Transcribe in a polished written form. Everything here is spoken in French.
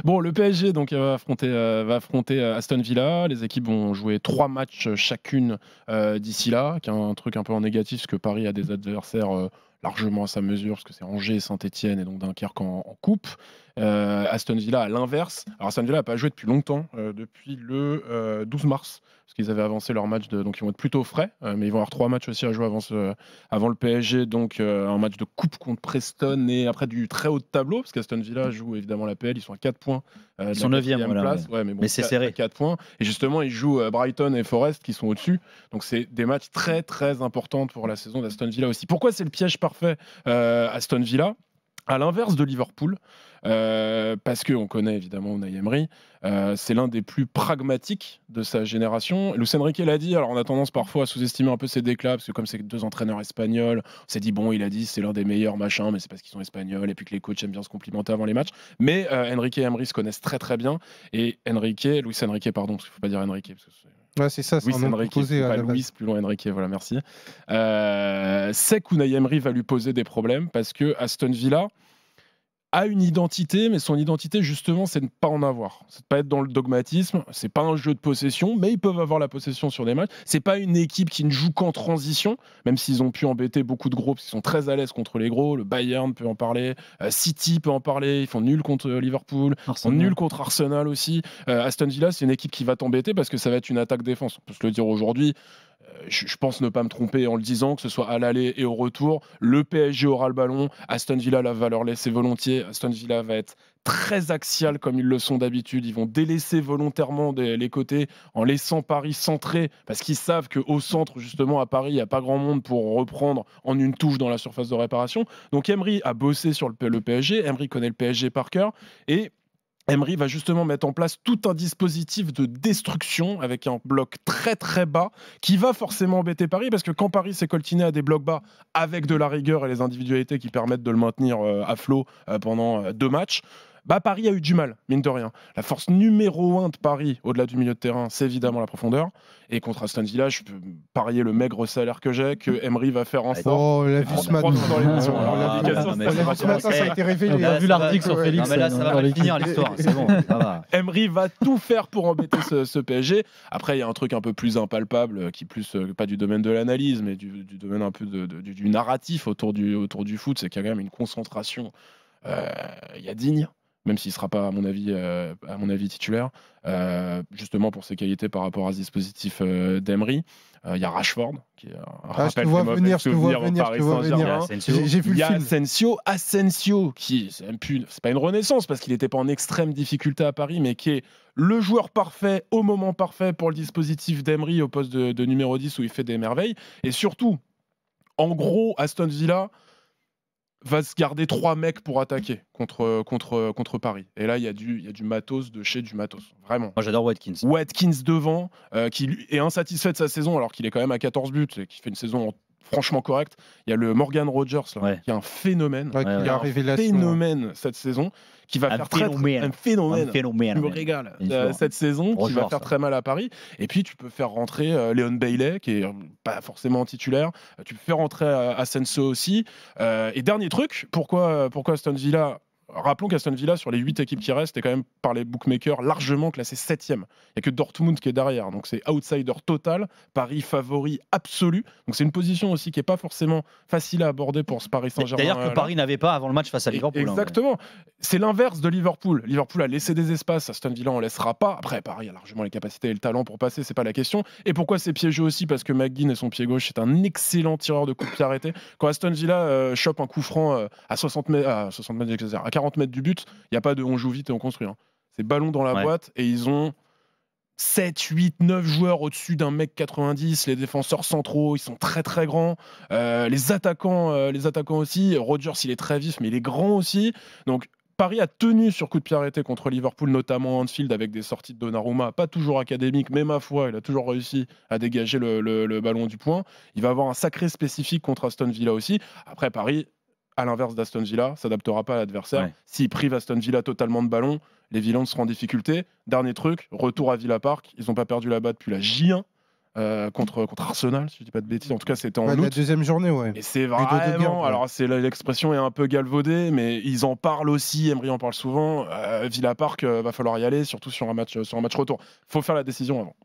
Bon, le PSG donc va affronter Aston Villa. Les équipes vont jouer 3 matchs chacune d'ici là, qui est un truc un peu en négatif, parce que Paris a des adversaires largement à sa mesure, parce que c'est Angers, Saint-Etienne et donc Dunkerque en coupe. Aston Villa à l'inverse. Alors Aston Villa n'a pas joué depuis longtemps, depuis le 12 mars, parce qu'ils avaient avancé leur match, donc ils vont être plutôt frais, mais ils vont avoir 3 matchs aussi à jouer avant le PSG, donc un match de coupe contre Preston et après du très haut de tableau, parce qu'Aston Villa joue évidemment la PL, ils sont à 4 points Ils de sont la 9e, 4e voilà, place, ouais, mais bon, mais c'est serré. 4 points, et justement ils jouent Brighton et Forest qui sont au-dessus, donc c'est des matchs très très importants pour la saison d'Aston Villa aussi. Pourquoi c'est le piège parfait Aston Villa à l'inverse de Liverpool, parce qu'on connaît évidemment Unai Emery, c'est l'un des plus pragmatiques de sa génération. Luis Enrique l'a dit, alors on a tendance parfois à sous-estimer un peu ses déclats, parce que comme c'est 2 entraîneurs espagnols, on s'est dit bon, il a dit c'est l'un des meilleurs machins, mais c'est parce qu'ils sont espagnols et puis que les coachs aiment bien se complimenter avant les matchs. Mais Enrique et Emery se connaissent très très bien, et Luis Enrique, pardon, parce qu'il ne faut pas dire Enrique, parce que Ouais, c'est ça, c'est Luis un nom Enrique, composé à pas la base. Luis, plus loin Enrique, voilà, merci. C'est qu'Unai Emery va lui poser des problèmes, parce que Aston Villa a une identité, mais son identité, justement, c'est de ne pas en avoir. C'est de ne pas être dans le dogmatisme. C'est pas un jeu de possession, mais ils peuvent avoir la possession sur des matchs. C'est pas une équipe qui ne joue qu'en transition, même s'ils ont pu embêter beaucoup de gros, parce qu'ils sont très à l'aise contre les gros. Le Bayern peut en parler, City peut en parler. Ils font nul contre Liverpool, ils font nul contre Arsenal aussi. Aston Villa, c'est une équipe qui va t'embêter parce que ça va être une attaque-défense. On peut se le dire aujourd'hui. Je pense ne pas me tromper en le disant, que ce soit à l'aller et au retour, le PSG aura le ballon, Aston Villa va leur laisser volontiers, Aston Villa va être très axial comme ils le sont d'habitude, ils vont délaisser volontairement les côtés en laissant Paris centrer, parce qu'ils savent qu'au centre, justement à Paris, il n'y a pas grand monde pour reprendre en une touche dans la surface de réparation. Donc Emery a bossé sur le PSG, Emery connaît le PSG par cœur, et Emery va justement mettre en place tout un dispositif de destruction avec un bloc très très bas qui va forcément embêter Paris, parce que quand Paris s'est coltiné à des blocs bas avec de la rigueur et les individualités qui permettent de le maintenir à flot pendant 2 matchs, bah Paris a eu du mal, mine de rien. La force numéro 1 de Paris, au-delà du milieu de terrain, c'est évidemment la profondeur. Et contre Aston Villa, je peux parier le maigre salaire que j'ai, que Emery va faire en sorte. Oh, on l'a vu ce matin. Ça a été révélé. On a vu l'article sur Félix. Non, mais là, ça va mal finir l'histoire. C'est bon, ça va. Emery va tout faire pour embêter ce PSG. Après, il y a un truc un peu plus impalpable, qui plus pas du domaine de l'analyse, mais du domaine un peu du narratif autour du foot, c'est qu'il y a quand même une concentration. Il y a Digne, même s'il ne sera pas, à mon avis titulaire, justement pour ses qualités par rapport à ce dispositif d'Emery. Il y a Rashford, qui est un rappel je te vois venir. J'ai vu il y le a film. Asensio, qui, c'est pas une renaissance, parce qu'il n'était pas en extrême difficulté à Paris, mais qui est le joueur parfait, au moment parfait pour le dispositif d'Emery au poste de numéro 10, où il fait des merveilles. Et surtout, en gros, Aston Villa va se garder 3 mecs pour attaquer contre Paris. Et là, il y a du matos de chez du matos. Vraiment. Moi, j'adore Watkins. Watkins devant, qui est insatisfait de sa saison, alors qu'il est quand même à 14 buts et qui fait une saison franchement correcte. Il y a le Morgan Rogers, là, qui est un phénomène. Qui est un phénomène cette saison, qui va faire un phénomène. Je me régale cette saison, qui va faire très mal à Paris. Et puis, tu peux faire rentrer Léon Bailey, qui est pas forcément titulaire. Tu peux faire rentrer Asensio aussi. Et dernier truc, pourquoi Aston Villa... Rappelons qu'Aston Villa, sur les 8 équipes qui restent, est quand même par les bookmakers largement classé 7e. Il n'y a que Dortmund qui est derrière, donc c'est outsider total, Paris favori absolu. Donc c'est une position aussi qui n'est pas forcément facile à aborder pour ce Paris Saint-Germain. D'ailleurs que Paris n'avait pas avant le match face à Liverpool. Exactement. C'est l'inverse de Liverpool. Liverpool a laissé des espaces, Aston Villa en laissera pas. Après, Paris a largement les capacités et le talent pour passer, c'est pas la question. Et pourquoi c'est piégé aussi? Parce que McGinn et son pied gauche, c'est un excellent tireur de coups de pied arrêté. Quand Aston Villa chope un coup franc à 40 mètres du but, il n'y a pas de on joue vite et on construit. C'est ballon dans la boîte, et ils ont 7, 8, 9 joueurs au-dessus d'un mec 90. Les défenseurs centraux, ils sont très très grands. Les attaquants aussi. Rodgers, il est très vif, mais il est grand aussi. Donc Paris a tenu sur coup de pied arrêté contre Liverpool, notamment à Anfield, avec des sorties de Donnarumma, pas toujours académiques, mais ma foi, il a toujours réussi à dégager le ballon du point. Il va avoir un sacré spécifique contre Aston Villa aussi. Après, Paris, à l'inverse d'Aston Villa, s'adaptera pas à l'adversaire. S'il prive Aston Villa totalement de ballon, les Villains seront en difficulté. Dernier truc, retour à Villa Park. Ils n'ont pas perdu là-bas depuis la J1. contre Arsenal, si je dis pas de bêtises. En tout cas, c'était en La août. deuxième journée, ouais. Et c'est Odegaard, vraiment, ouais. alors l'expression est un peu galvaudée, mais ils en parlent aussi. Emery en parle souvent. Villa Park, va falloir y aller, surtout sur un match retour. Faut faire la décision avant.